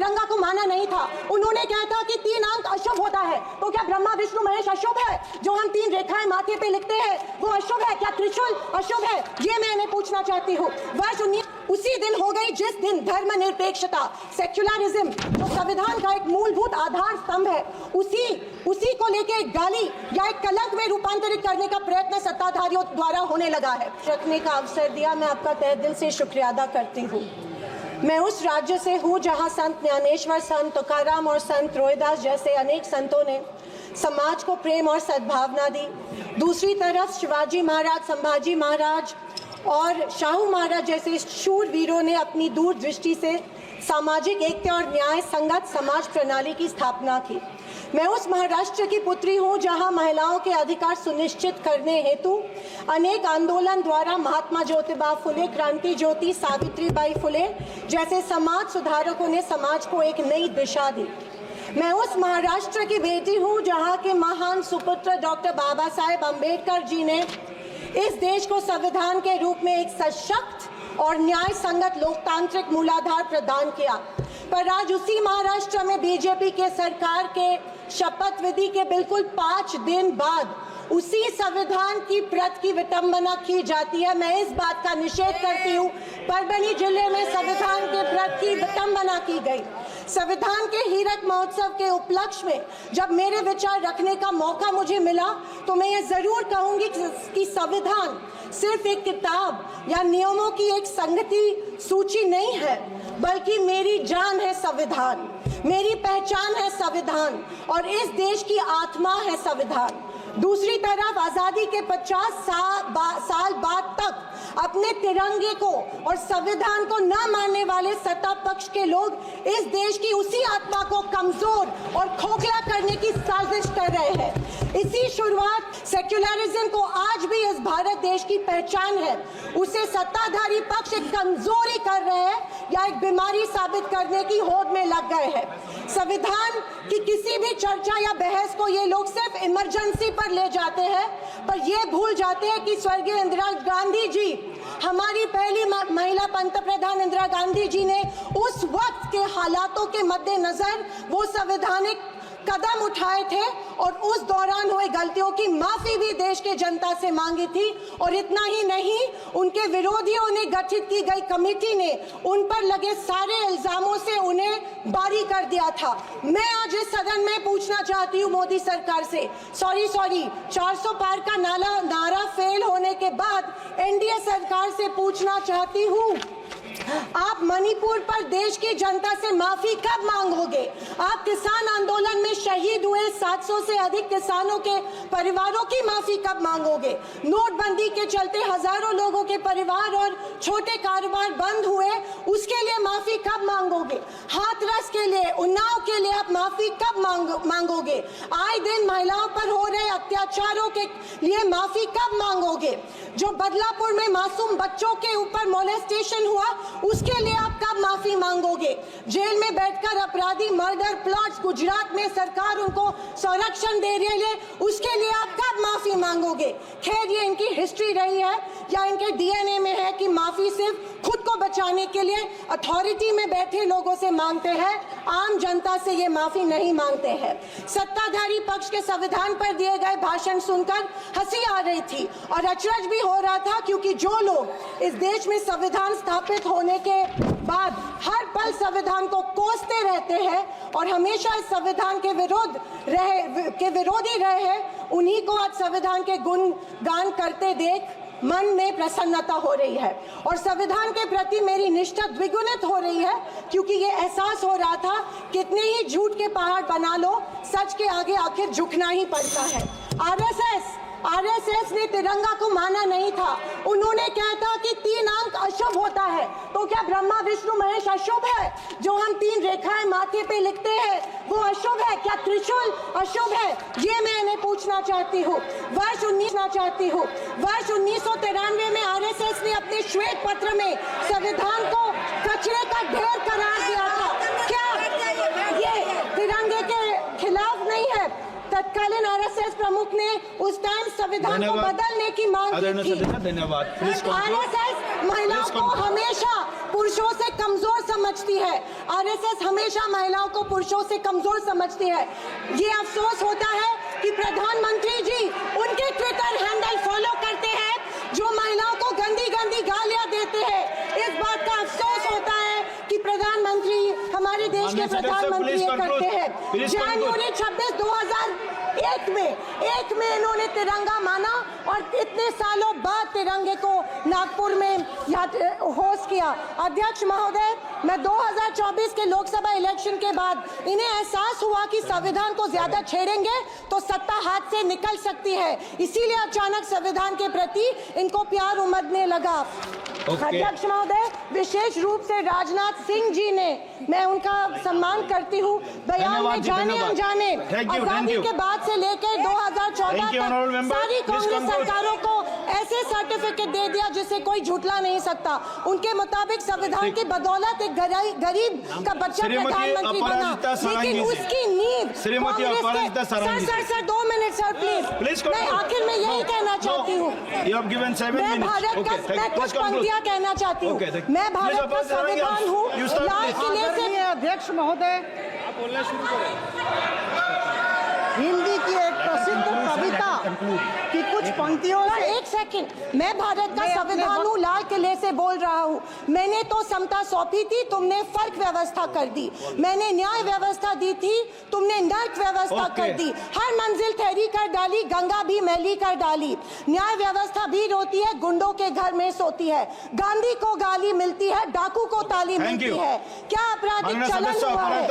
तिरंगा को माना नहीं था। उन्होंने कहा था कि 3 अंक अशुभ होता है, तो क्या ब्रह्मा विष्णु महेश अशुभ है? जो हम 3 रेखाएं माथे पे लिखते हैं वो अशुभ है? क्या त्रिशूल अशुभ है? ये मैंने पूछना चाहती हूँ। वर्ष 19 उसी दिन हो गई जिस दिन धर्मनिरपेक्षता, सेक्युलरिज्म, जो संविधान का एक मूलभूत आधार स्तंभ है, उसी को लेके एक गाली या एक कलंक में रूपांतरित करने का प्रयत्न सत्ताधारियों द्वारा होने लगा है। रखने का अवसर दिया, मैं आपका तहे दिल से शुक्रिया अदा करती हूँ। मैं उस राज्य से हूँ जहाँ संत ज्ञानेश्वर, संत तुकाराम और संत रोहिदास जैसे अनेक संतों ने समाज को प्रेम और सद्भावना दी। दूसरी तरफ शिवाजी महाराज, संभाजी महाराज और शाहू महाराज जैसे शूरवीरों ने अपनी दूरदृष्टि से सामाजिक एकता और न्याय संगत समाज प्रणाली की स्थापना की। मैं उस महाराष्ट्र की पुत्री हूँ जहाँ महिलाओं के अधिकार सुनिश्चित करने हेतु अनेक आंदोलन द्वारा महात्मा ज्योतिबा फुले, क्रांति ज्योति सावित्रीबाई फुले जैसे समाज सुधारकों ने समाज को एक नई दिशा दी। मैं उस महाराष्ट्र की बेटी हूँ जहाँ के महान सुपुत्र डॉक्टर बाबा साहेब अम्बेडकर जी ने इस देश को संविधान के रूप में एक सशक्त और न्याय संगत लोकतांत्रिक मूलाधार प्रदान किया। पर आज उसी महाराष्ट्र में बीजेपी के सरकार के शपथ विधि के बिल्कुल 5 दिन बाद उसी संविधान की प्रत की विटंबना की जाती है। मैं इस बात का निषेध करती हूँ। परभणी जिले में संविधान के प्रत की विटंबना की गई। संविधान के हीरक महोत्सव के उपलक्ष्य में जब मेरे विचार रखने का मौका मुझे मिला तो मैं ये जरूर कहूंगी कि संविधान सिर्फ एक किताब या नियमों की एक संगति सूची नहीं है, बल्कि मेरी जान है संविधान, मेरी पहचान है संविधान और इस देश की आत्मा है संविधान। दूसरी तरफ आजादी के 50 साल बाद तक अपने तिरंगे को और संविधान को न मानने वाले सत्ता पक्ष के लोग इस देश की उसी आत्मा को कमजोर और खोखला करने की साजिश कर रहे हैं। इसी शुरुआत सेक्युलरिज्म को आज भी इस भारत देश की पहचान है, उसे सत्ताधारी पक्ष एक कमजोरी कर रहे हैं या एक बीमारी साबित करने की होड़ में लग गए हैं। संविधान की किसी भी चर्चा या बहस को ये लोग सिर्फ इमरजेंसी पर ले जाते हैं, पर ये भूल जाते हैं कि स्वर्गीय इंदिरा गांधी जी, हमारी पहली महिला पंतप्रधान इंदिरा गांधी जी ने उस वक्त के हालातों के मद्देनजर वो संवैधानिक कदम उठाए थे और उस दौरान हुए गलतियों की माफी भी देश के जनता से मांगी थी। और इतना ही नहीं, उनके विरोधियों ने गठित की गई कमेटी ने उन पर लगे सारे इल्जामों से उन्हें बारी कर दिया था। मैं आज इस सदन में पूछना चाहती हूँ मोदी सरकार से, सॉरी 400 पार का नारा फेल होने के बाद एनडीए सरकार से पूछना चाहती हूँ, आप मणिपुर पर देश की जनता से माफी कब मांगोगे? आप किसान आंदोलन में शहीद हुए 700 से अधिक किसानों के परिवारों की माफी कब मांगोगे? नोटबंदी के चलते हजारों लोगों के परिवार और छोटे कारोबार बंद हुए, उसके लिए माफी कब मांगोगे? हाथरस के लिए, उन्नाव के लिए आप माफी कब मांगोगे? आए दिन महिलाओं पर हो रहे अत्याचारों के लिए माफी कब मांगोगे? जो बदलापुर में मासूम बच्चों के ऊपर मोलेस्टेशन हुआ, उसके लिए आप कब माफी मांगोगे? जेल में बैठकर अपराधी मर्डर प्लॉट्स गुजरात में सरकार उनको संरक्षण दे रही है, उसके लिए आप कब माफी मांगोगे? खैर, ये इनकी हिस्ट्री रही है या इनके डीएनए में है कि माफी सिर्फ खुद को बचाने के लिए अथॉरिटी में बैठे लोगों से मांगते हैं, आम जनता से ये माफी नहीं मांगते हैं। सत्ताधारी पक्ष के संविधान पर दिए गए भाषण सुनकर हंसी आ रही थी और अचरज भी हो रहा था, क्योंकि जो लोग इस देश में संविधान स्थापित होने के बाद हर पल संविधान को कोसते रहते हैं और हमेशा इस संविधान के विरोधी रहे हैं, उन्हीं को आज संविधान के गुणगान करते देख मन में प्रसन्नता हो रही है और संविधान के प्रति मेरी निष्ठा द्विगुणित हो रही है, क्योंकि ये एहसास हो रहा था कितने ही झूठ के पहाड़ बना लो, सच के आगे आखिर झुकना ही पड़ता है। आरएसएस ने तिरंगा को माना नहीं था। उन्होंने कहा था कि 3 अंक अशुभ होता है, तो क्या ब्रह्मा विष्णु महेश अशुभ है? जो हम 3 रेखाएं माथे पे लिखते हैं वो अशुभ है? क्या त्रिशूल अशुभ है? ये मैं पूछना चाहती हूँ। वर्ष 1993 में आरएसएस ने अपने श्वेत पत्र में संविधान को कचरे का ढेर करार दिया था। क्या ये तिरंगे के खिलाफ नहीं है? तत्कालीन आरएसएस प्रमुख ने उस टाइम संविधान को बदलने की मांग की थी। धन्यवाद। आरएसएस महिलाओं को हमेशा पुरुषों से कमजोर समझ समझती है। आरएसएस हमेशा महिलाओं को पुरुषों से कमजोर समझती है। ये अफसोस होता है कि प्रधानमंत्री जी उनके ट्विटर हैंडल फॉलो करते हैं जो महिलाओं को गंदी गंदी गालियां देते हैं। इस बात का अफसोस होता है कि प्रधानमंत्री हमारे देश के प्रधानमंत्री ये करते हैं। जनवरी 26, 2001 में इन्होंने तिरंगा माना और इतने सालों बाद तिरंगे को नागपुर में होस्ट किया। अध्यक्ष महोदय, मैं 2024 के लोकसभा इलेक्शन के बाद इन्हें एहसास हुआ कि संविधान को ज्यादा छेड़ेंगे तो सत्ता हाथ से निकल सकती है, इसीलिए अचानक संविधान के प्रति इनको प्यार उमड़ने लगा। अध्यक्ष महोदय, विशेष रूप से राजनाथ सिंह जी ने, मैं उनका सम्मान करती हूँ, बयान में जाने अनजाने आजादी के बाद से लेकर 2014 तक सारी कांग्रेस सरकारों को ऐसे सर्टिफिकेट दे दिया जिसे कोई झुठला नहीं सकता। उनके मुताबिक संविधान की बदौलत एक गरीब का बच्चा प्रधानमंत्री बना, लेकिन उसकी नींव सर 2 मिनट सर प्लीज। मैं आखिर में यही कहना चाहती हूँ, मैं भारत का, मैं कुछ पंक्तियां कहना चाहती हूँ। मैं भारत का संविधान हूँ, लाल किले से। अध्यक्ष महोदय, बोलना शुरू करें। हिंदी की एक प्रसिद्ध कविता की कुछ पंक्तियों से। एक सेकंड, मैं भारत का संविधान हूँ, लाल किले से बोल रहा हूँ। मैंने तो समता सौंपी थी, तुमने फर्क व्यवस्था कर दी। मैंने न्याय व्यवस्था दी थी, तुमने नर्क व्यवस्था कर दी। हर मंजिल ठहरी कर डाली, गंगा भी मैली कर डाली। न्याय व्यवस्था भी रोती है, गुंडों के घर में सोती है। गांधी को गाली मिलती है, डाकू को ताली मिलती है। क्या आपराधिक चलन हुआ है?